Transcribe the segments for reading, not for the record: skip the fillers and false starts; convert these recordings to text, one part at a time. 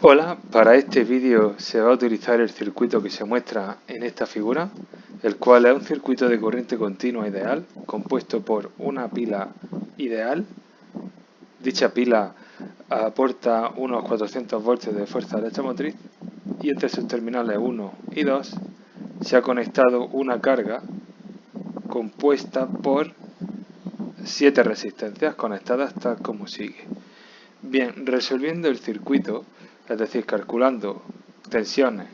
Hola, para este vídeo se va a utilizar el circuito que se muestra en esta figura, el cual es un circuito de corriente continua ideal compuesto por una pila ideal. Dicha pila aporta unos 400 voltios de fuerza electromotriz y entre sus terminales 1 y 2 se ha conectado una carga compuesta por 7 resistencias conectadas tal como sigue. Bien, resolviendo el circuito, es decir, calculando tensiones,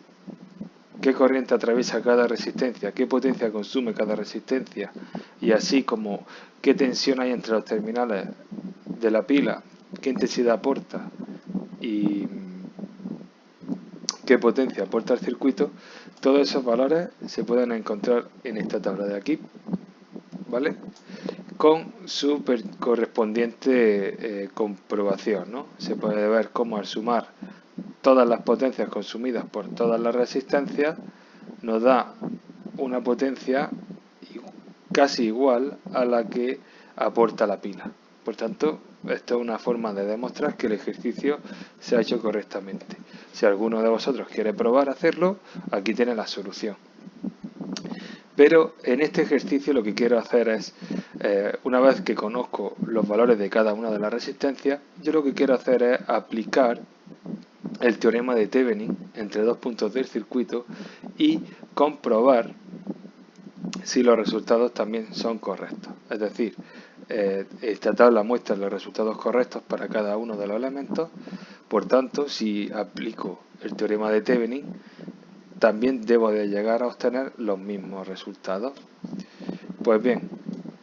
qué corriente atraviesa cada resistencia, qué potencia consume cada resistencia y así como qué tensión hay entre los terminales de la pila, qué intensidad aporta y qué potencia aporta el circuito, todos esos valores se pueden encontrar en esta tabla de aquí, ¿vale? Con su correspondiente comprobación, ¿no? Se puede ver cómo al sumar todas las potencias consumidas por todas las resistencias nos da una potencia casi igual a la que aporta la pila. Por tanto, esto es una forma de demostrar que el ejercicio se ha hecho correctamente. Si alguno de vosotros quiere probar a hacerlo, aquí tiene la solución. Pero en este ejercicio lo que quiero hacer es, una vez que conozco los valores de cada una de las resistencias, yo lo que quiero hacer es aplicar el teorema de Thevenin entre dos puntos del circuito y comprobar si los resultados también son correctos. Es decir, esta tabla muestra los resultados correctos para cada uno de los elementos. Por tanto, si aplico el teorema de Thevenin, también debo de llegar a obtener los mismos resultados. Pues bien,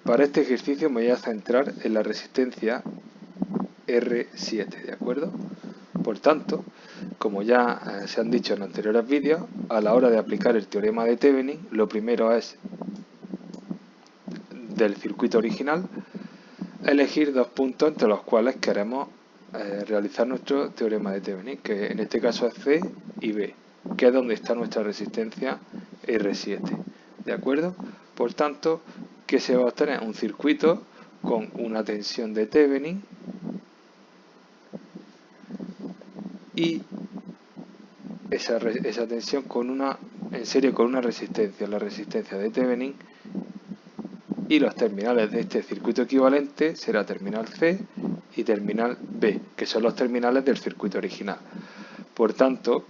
para este ejercicio me voy a centrar en la resistencia R7, ¿de acuerdo? Por tanto, como ya se han dicho en anteriores vídeos, a la hora de aplicar el teorema de Thevenin, lo primero es, del circuito original, elegir dos puntos entre los cuales queremos realizar nuestro teorema de Thevenin, que en este caso es C y B, que es donde está nuestra resistencia R7. ¿De acuerdo? Por tanto, ¿qué se va a obtener? Un circuito con una tensión de Thevenin y esa tensión en serie con una resistencia, la resistencia de Thevenin, y los terminales de este circuito equivalente será terminal C y terminal B, que son los terminales del circuito original. Por tanto,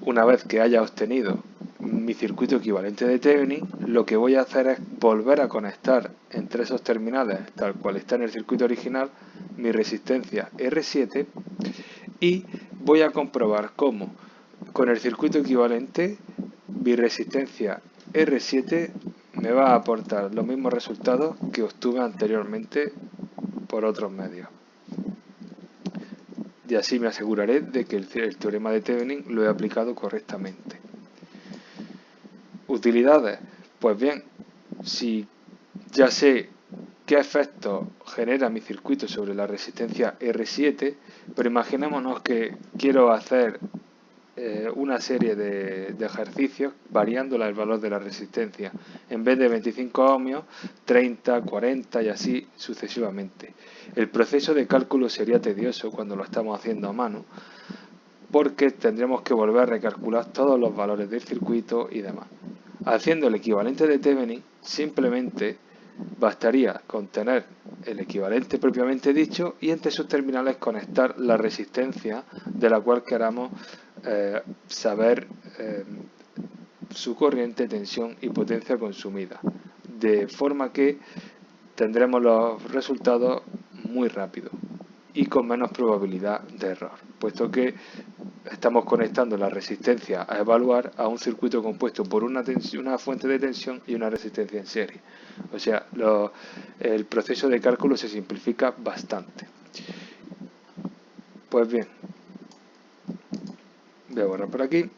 una vez que haya obtenido mi circuito equivalente de Thevenin, lo que voy a hacer es volver a conectar entre esos terminales, tal cual está en el circuito original, mi resistencia R7 y voy a comprobar cómo con el circuito equivalente mi resistencia R7 me va a aportar los mismos resultados que obtuve anteriormente por otros medios. Y así me aseguraré de que el teorema de Thevenin lo he aplicado correctamente. Utilidades. Pues bien, si ya sé qué efectos genera mi circuito sobre la resistencia R7, pero imaginémonos que quiero hacer una serie de ejercicios variándola el valor de la resistencia. En vez de 25 ohmios, 30, 40 y así sucesivamente. El proceso de cálculo sería tedioso cuando lo estamos haciendo a mano, porque tendremos que volver a recalcular todos los valores del circuito y demás. Haciendo el equivalente de Thevenin, simplemente bastaría con tener el equivalente propiamente dicho y entre sus terminales conectar la resistencia de la cual queramos saber su corriente, tensión y potencia consumida, de forma que tendremos los resultados muy rápido y con menos probabilidad de error, puesto que estamos conectando la resistencia a evaluar a un circuito compuesto por una fuente de tensión y una resistencia en serie. O sea, el proceso de cálculo se simplifica bastante. Pues bien, voy a borrar por aquí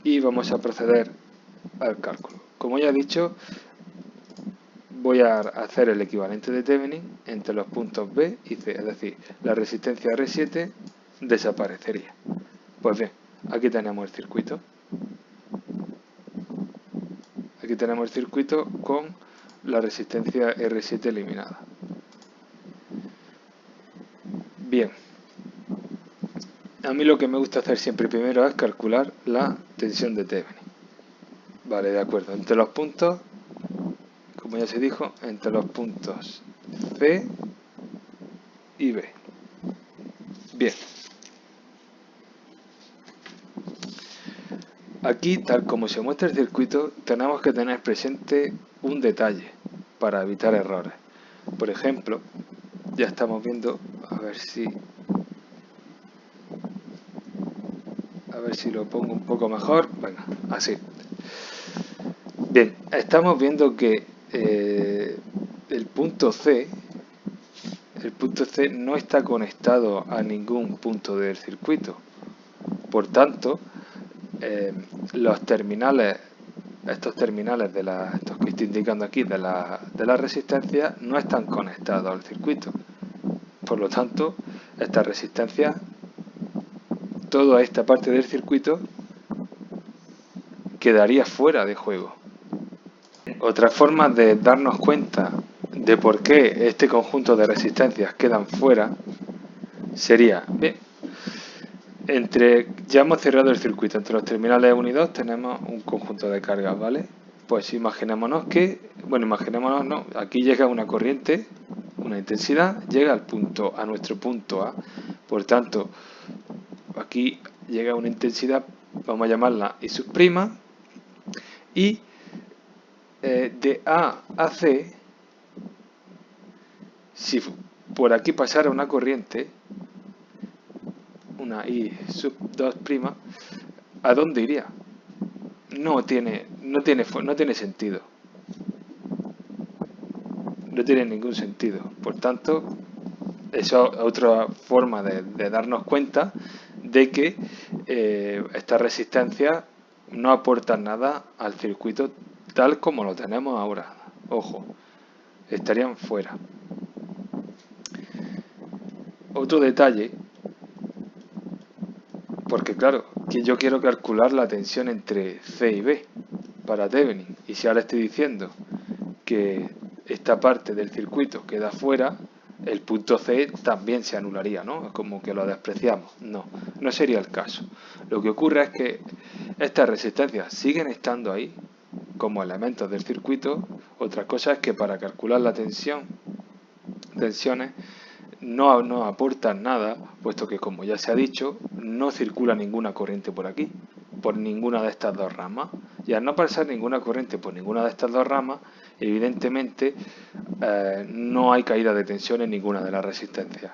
y vamos a proceder al cálculo. Como ya he dicho, voy a hacer el equivalente de Thevenin entre los puntos B y C, es decir, la resistencia R7 desaparecería. Pues bien, aquí tenemos el circuito. Aquí tenemos el circuito con la resistencia R7 eliminada. Bien, a mí lo que me gusta hacer siempre primero es calcular la tensión de Thevenin. Vale, de acuerdo. Entre los puntos, como ya se dijo, entre los puntos C y B. Bien. Aquí, tal como se muestra el circuito, tenemos que tener presente un detalle para evitar errores. Por ejemplo, ya estamos viendo, a ver si lo pongo un poco mejor. Venga, así. Bien, estamos viendo que el punto C no está conectado a ningún punto del circuito. Por tanto, los terminales, estos terminales estos que estoy indicando aquí de la resistencia, no están conectados al circuito. Por lo tanto, esta resistencia, toda esta parte del circuito, quedaría fuera de juego. Otra forma de darnos cuenta de por qué este conjunto de resistencias quedan fuera sería, bien, ya hemos cerrado el circuito, entre los terminales 1 y 2 tenemos un conjunto de cargas, ¿vale? Pues imaginémonos no, aquí llega una corriente, una intensidad, llega a nuestro punto A, por tanto, aquí llega una intensidad, vamos a llamarla I sub prima, y de A a C, si por aquí pasara una corriente, una I sub 2 prima, ¿a dónde iría? No tiene sentido. No tiene ningún sentido. Por tanto, eso es otra forma de darnos cuenta de que estas resistencias no aportan nada al circuito tal como lo tenemos ahora. Ojo, estarían fuera. Otro detalle, porque claro, que yo quiero calcular la tensión entre C y B para Thevenin, y si ahora estoy diciendo que esta parte del circuito queda fuera, el punto C también se anularía, ¿no? Es como que lo despreciamos. No, no sería el caso. Lo que ocurre es que estas resistencias siguen estando ahí como elementos del circuito. Otra cosa es que para calcular la tensiones no aportan nada, puesto que, como ya se ha dicho, no circula ninguna corriente por aquí, por ninguna de estas dos ramas. Y al no pasar ninguna corriente por ninguna de estas dos ramas, evidentemente no hay caída de tensión en ninguna de las resistencias.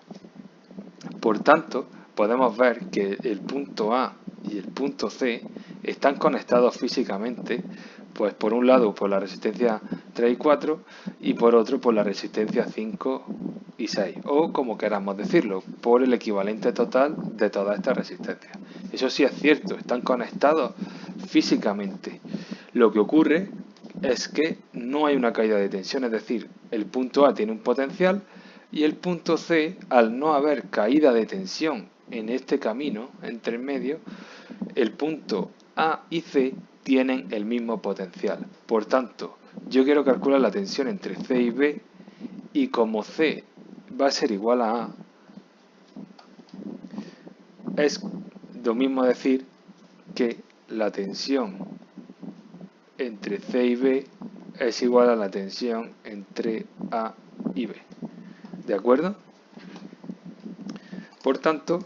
Por tanto, podemos ver que el punto A y el punto C están conectados físicamente, pues por un lado por la resistencia 3 y 4 y por otro por la resistencia 5 y 6, o como queramos decirlo, por el equivalente total de todas estas resistencias. Eso sí es cierto, están conectados físicamente. Lo que ocurre es que no hay una caída de tensión, es decir, el punto A tiene un potencial y el punto C, al no haber caída de tensión en este camino entre el medio, el punto A y C tienen el mismo potencial. Por tanto, yo quiero calcular la tensión entre C y B, y como C va a ser igual a A, es lo mismo decir que la tensión entre C y B es igual a la tensión entre A y B. ¿De acuerdo? Por tanto,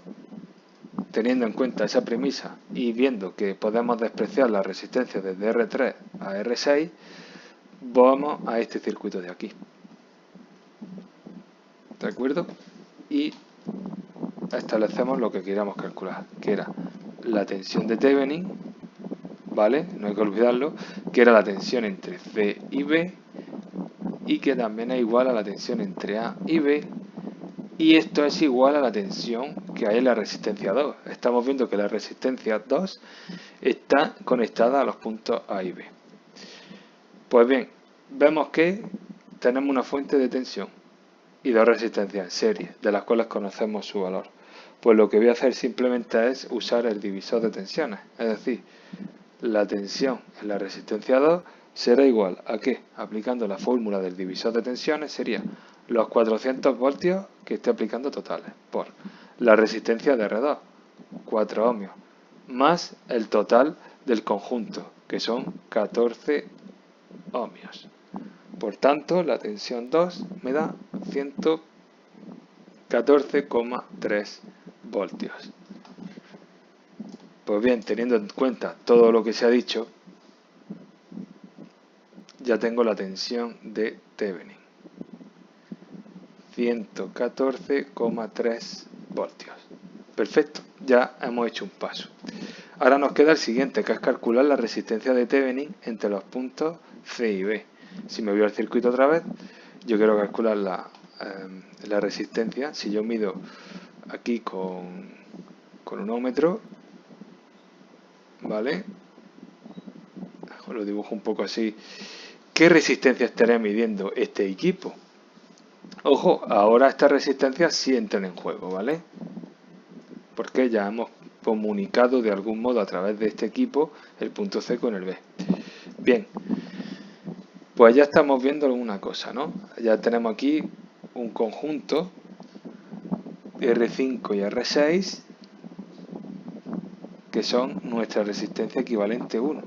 teniendo en cuenta esa premisa y viendo que podemos despreciar la resistencia desde R3 a R6, vamos a este circuito de aquí. ¿De acuerdo? Y establecemos lo que queríamos calcular, que era la tensión de Thevenin, ¿vale? No hay que olvidarlo, que era la tensión entre C y B, y que también es igual a la tensión entre A y B, y esto es igual a la tensión que hay en la resistencia 2. Estamos viendo que la resistencia 2 está conectada a los puntos A y B. Pues bien, vemos que tenemos una fuente de tensión y dos resistencias en serie, de las cuales conocemos su valor. Pues lo que voy a hacer simplemente es usar el divisor de tensiones, es decir, la tensión en la resistencia 2 será igual a que, aplicando la fórmula del divisor de tensiones, sería los 400 voltios que esté aplicando totales por la resistencia de R2, 4 ohmios, más el total del conjunto, que son 14 ohmios. Por tanto, la tensión 2 me da 114,3 voltios. Pues bien, teniendo en cuenta todo lo que se ha dicho, ya tengo la tensión de Thevenin. 114,3 voltios. Perfecto, ya hemos hecho un paso. Ahora nos queda el siguiente, que es calcular la resistencia de Thevenin entre los puntos C y B. Si me voy al circuito otra vez, yo quiero calcular la resistencia. Si yo mido aquí con un ohmmetro, ¿vale? Os lo dibujo un poco así. ¿Qué resistencia estaré midiendo este equipo? Ojo, ahora estas resistencias sí entran en juego, ¿vale? Porque ya hemos comunicado de algún modo a través de este equipo el punto C con el B. Bien, pues ya estamos viendo alguna cosa, ¿no? Ya tenemos aquí un conjunto R5 y R6 que son nuestra resistencia equivalente 1.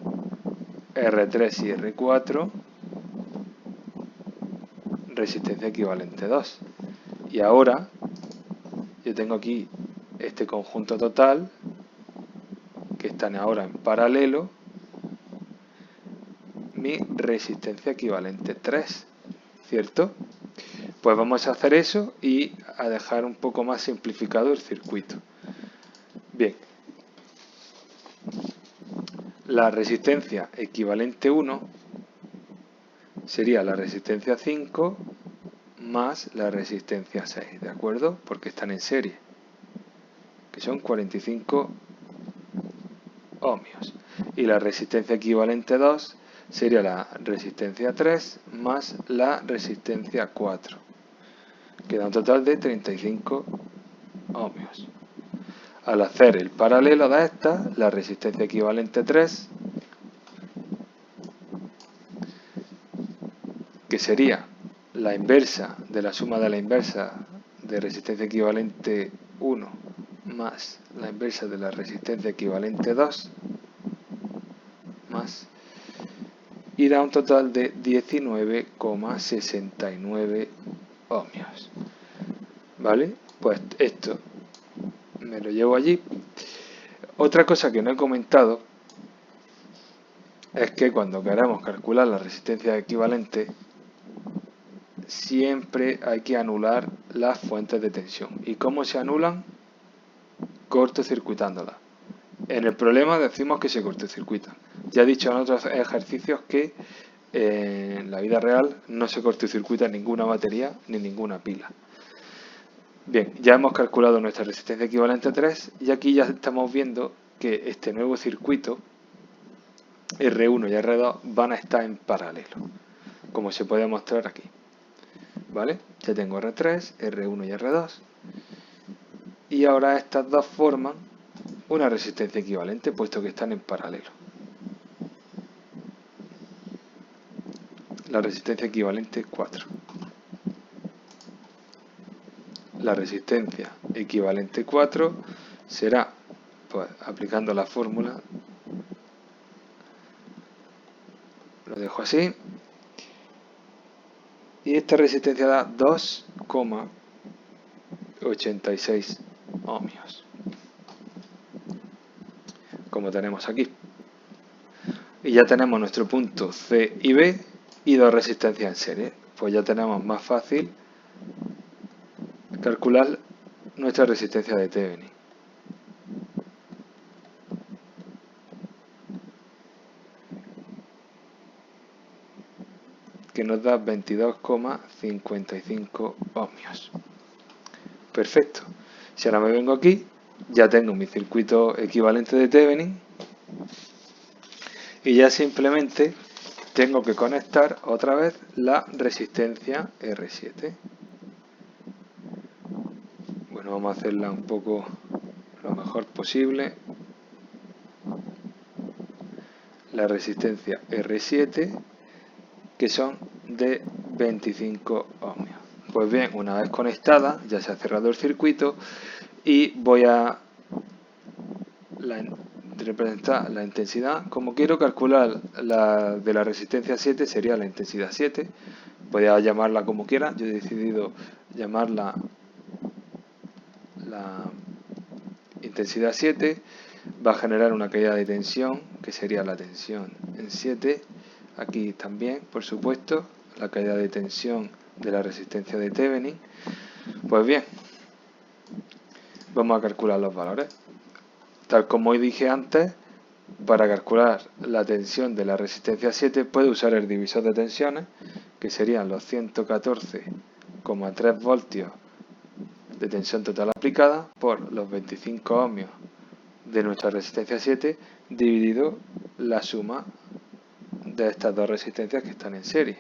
R3 y R4 resistencia equivalente 2. Y ahora yo tengo aquí este conjunto total que están ahora en paralelo, mi resistencia equivalente 3, ¿cierto? Pues vamos a hacer eso y a dejar un poco más simplificado el circuito. Bien, la resistencia equivalente 1 sería la resistencia 5 más la resistencia 6, ¿de acuerdo? Porque están en serie, que son 45 ohmios. Y la resistencia equivalente 2 sería la resistencia 3 más la resistencia 4. Queda un total de 35 ohmios. Al hacer el paralelo de estas, la resistencia equivalente 3, que sería la inversa de la suma de la inversa de resistencia equivalente 1 más la inversa de la resistencia equivalente 2, más, y da un total de 19,69 ohmios. ¿Vale? Pues esto me lo llevo allí. Otra cosa que no he comentado es que cuando queramos calcular la resistencia equivalente, siempre hay que anular las fuentes de tensión. ¿Y cómo se anulan? Cortocircuitándolas. En el problema decimos que se cortocircuitan. Ya he dicho en otros ejercicios que en la vida real no se cortocircuita ninguna batería ni ninguna pila. Bien, ya hemos calculado nuestra resistencia equivalente a 3 y aquí ya estamos viendo que este nuevo circuito R1 y R2 van a estar en paralelo, como se puede mostrar aquí. ¿Vale? Ya tengo R3, R1 y R2 y ahora estas dos forman una resistencia equivalente puesto que están en paralelo. La resistencia equivalente 4. La resistencia equivalente 4 será, pues aplicando la fórmula, lo dejo así, y esta resistencia da 2,86 ohmios, como tenemos aquí. Y ya tenemos nuestro punto C y B y dos resistencias en serie. Pues ya tenemos más fácil calcular nuestra resistencia de Thevenin. Que nos da 22,55 ohmios. Perfecto. Si ahora me vengo aquí, ya tengo mi circuito equivalente de Thevenin y ya simplemente tengo que conectar otra vez la resistencia R7. Bueno, vamos a hacerla un poco lo mejor posible. La resistencia R7, que son de 25 ohmios. Pues bien, una vez conectada, ya se ha cerrado el circuito y voy a representar la intensidad. Como quiero calcular la de la resistencia 7, sería la intensidad 7. Podría llamarla como quiera. Yo he decidido llamarla la intensidad 7. Va a generar una caída de tensión, que sería la tensión en 7. Aquí también, por supuesto, la caída de tensión de la resistencia de Thevenin. Pues bien, vamos a calcular los valores. Tal como dije antes, para calcular la tensión de la resistencia 7 puede usar el divisor de tensiones, que serían los 114,3 voltios de tensión total aplicada por los 25 ohmios de nuestra resistencia 7 dividido la suma de estas dos resistencias que están en serie.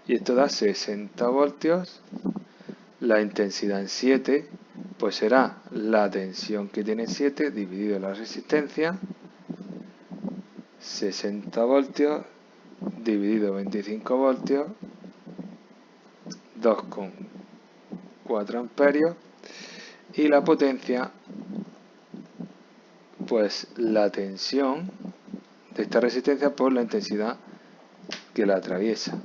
Y esto da 60 voltios. La intensidad en 7 pues será la tensión que tiene 7 dividido la resistencia, 60 voltios dividido 25 voltios, 2,4 amperios, y la potencia, pues la tensión de esta resistencia por la intensidad que la atraviesa,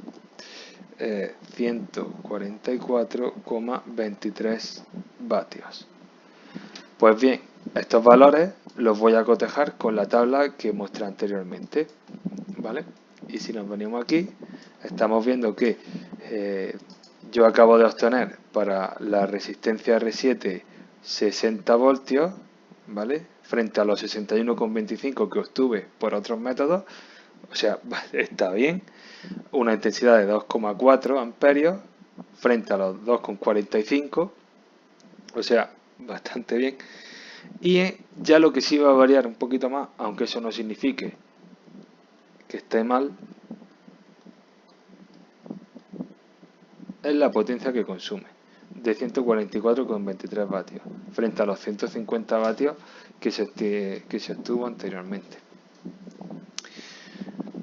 144,23 vatios. Pues bien, estos valores los voy a cotejar con la tabla que mostré anteriormente, ¿vale? Y si nos venimos aquí, estamos viendo que yo acabo de obtener para la resistencia R7 60 voltios, ¿vale? Frente a los 61,25 que obtuve por otros métodos, o sea, está bien. Una intensidad de 2,4 amperios frente a los 2,45, o sea, bastante bien. Y ya lo que sí va a variar un poquito más, aunque eso no signifique que esté mal, es la potencia que consume, de 144,23 vatios, frente a los 150 vatios que se obtuvo anteriormente.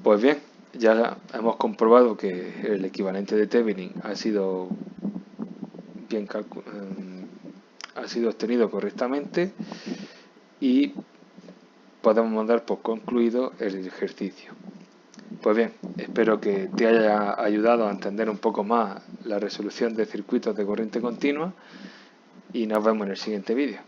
Pues bien, ya hemos comprobado que el equivalente de Thevenin ha sido obtenido correctamente y podemos dar por concluido el ejercicio. Pues bien, espero que te haya ayudado a entender un poco más la resolución de circuitos de corriente continua y nos vemos en el siguiente vídeo.